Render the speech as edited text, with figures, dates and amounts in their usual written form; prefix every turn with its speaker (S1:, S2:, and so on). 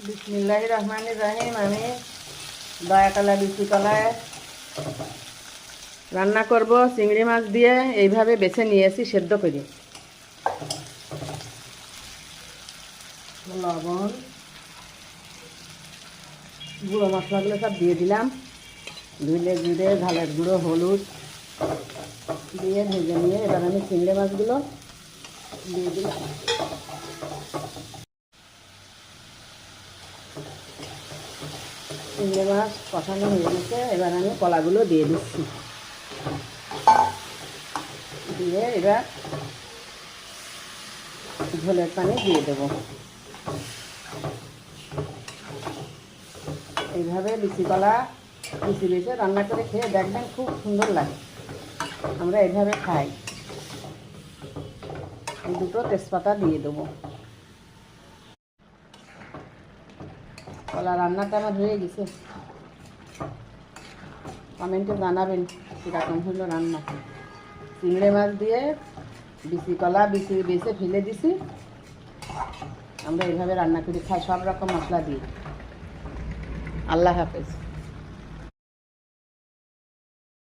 S1: বিসমিল্লাহির রহমানির রহিম। আমি দয়াকলা বিচি কলায় রান্না করব চিংড়ি মাছ দিয়ে। এইভাবে বেছে নিয়েছি সেদ্ধ করে। লবণ, গুঁড়ো মশলাগুলো সব দিয়ে দিলাম। ধুলে জিরে, ঝালের গুঁড়ো, হলুদ দিয়ে ভেজে নিয়ে এবার আমি চিংড়ি মাছগুলো দিয়ে দিলাম। চিংড়ি মাছ কষানো হয়ে গেছে, এবার আমি কলাগুলো দিয়ে দিচ্ছি। দিয়ে এবার ঝোলের পানি দিয়ে দেবো। এইভাবে বিচি কলা বিচি বেছে রান্না করে খেয়ে দেখবেন, খুব সুন্দর লাগে। আমরা এইভাবে খাই। এই দুটো তেজপাতা দিয়ে দেবো। কলা রান্নাটা আমার হয়ে গেছে। কমেন্টে জানাবেন কীরকম হলো রান্না। চিংড়ি মাছ দিয়ে বিচি কলা বেছে ফেলে দিছি। আমরা এইভাবে রান্না করে খাই, সব রকম মশলা দিয়ে। আল্লাহ হাফেজ।